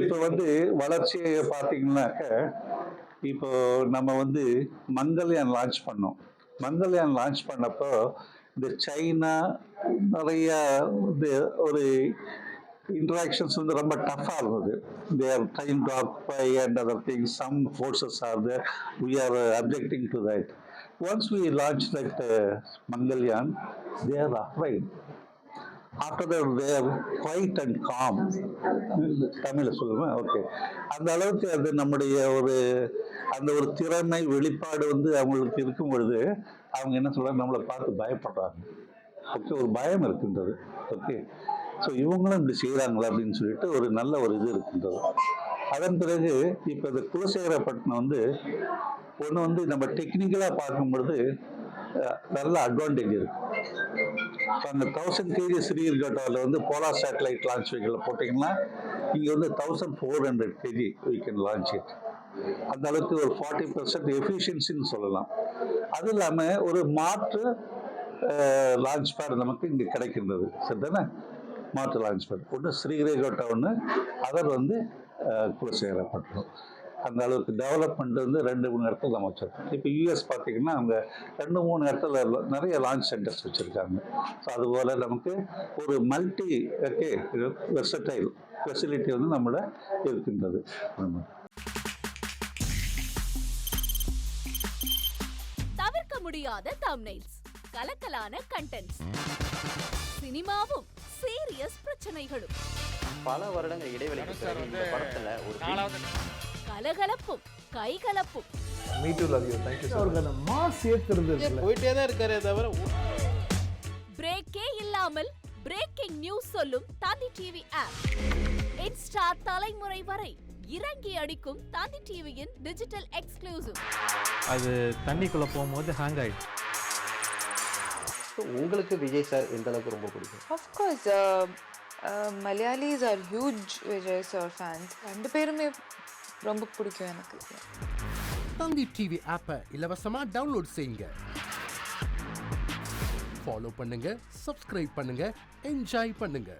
இப்போ வந்து வளர்ச்சியை பார்த்தீங்கன்னாக்க, இப்போ நம்ம வந்து மங்கள்யான் லான்ச் பண்ணோம். மங்கள்யான் லான்ச் பண்ணப்போ, இந்த சைனா நிறைய இது ஒரு இன்டராக்ஷன்ஸ் வந்து ரொம்ப டஃப்பாக இருந்தது. They are trying to occupy and other things. Some forces are there. We are objecting to that. Once we launch that Mangalyaan, they are afraid. After that they are quiet and calm. தமிழில் சொல்லுவேன். Okay. அந்த அளவுக்கு அது நம்முடைய அந்த ஒரு திறமை வெளிப்பாடு வந்து அவங்களுக்கு இருக்கும் பொழுது அவங்க என்ன சொல்றாங்க, நம்மளை பார்த்து பயப்படுறாங்க. ஓகே, ஒரு பயம் இருக்கின்றது. ஓகே, ஸோ இவங்களும் இப்படி செய்கிறாங்களா அப்படின்னு சொல்லிட்டு ஒரு நல்ல ஒரு இது இருக்கின்றது. அதன் பிறகு இப்போ இந்த குலசேகரப்பட்டினம் வந்து ஒன்று வந்து நம்ம டெக்னிக்கலாக பார்க்கும் பொழுது நல்ல அட்வான்டேஜ் இருக்கு. அந்த 1000 kg ஸ்ரீஹரிகோட்டாவில் வந்து போலார் சேட்டலைட் லான்ச் வெஹிக்கிள் போட்டிங்கன்னா இங்கே வந்து 1400 kg we can launch it. அந்த அளவுக்கு ஒரு 40% எஃபிஷியன்சின்னு சொல்லலாம். அது இல்லாமல் ஒரு மாற்று லான்ச் பேட் நமக்கு இங்கே கிடைக்கின்றது. சரிதானே? மாற்று லான்ச் பேட் ஒன்று ஸ்ரீஹரிகோட்டா, ஒன்று அதர் வந்து குலசேகரப்பட்டினம். அந்த அளவுக்கு டெவலப்மெண்ட் வந்து 2-3 இடத்துல நம்ம வச்சிருக்கோம். இப்போ யூஎஸ் பார்த்தீங்கன்னா அவங்க 2-3 இடத்துல நிறைய லான்ச் சென்டர்ஸ் வச்சுருக்காங்க. ஸோ அதுபோல் நமக்கு ஒரு மல்டி வெர்சடைல் ஃபெசிலிட்டி வந்து நம்மள இருக்கின்றது. தவிர்க்க முடியாத தம்ப்நெயில்ஸ், கலக்கலான கண்டென்ட்ஸ், சினிமாவும் சீரியஸ் பிரச்சனைகளும், பல வருடங்கள் இடைவெளிக்கு பிறகு இந்த படத்துல ஒரு கலகலப்பும் கைகலப்பும், போயிட்டே தான் இருக்காரே தவிர பிரேக்கே இல்லாமல் பிரேக்கிங் நியூஸ் சொல்லும் தந்தி டிவி ஆப். இன்ஸ்டா தலைமுறை வரை இறங்கி அடிக்கும் தந்தி டிவியின் டிஜிட்டல் எக்ஸ்க்ளூசிவ். அது தண்ணிக்குள்ள போகும்போது ஹேங் ஆயிடுச்சு. உங்களுக்கு விஜய் சார் எந்த அளவுக்கு ரொம்ப பிடிக்கும்? Of course, Malayalis are huge Vijay sir fans. ரெண்டு பேருமே ரொம்ப பிடிக்கும் எனக்கு. தந்தி டிவி ஆப்பை இலவசமா டவுன்லோட் செய்யுங்க. ஃபாலோ பண்ணுங்க, சப்ஸ்கிரைப் பண்ணுங்க, என்ஜாய் பண்ணுங்க.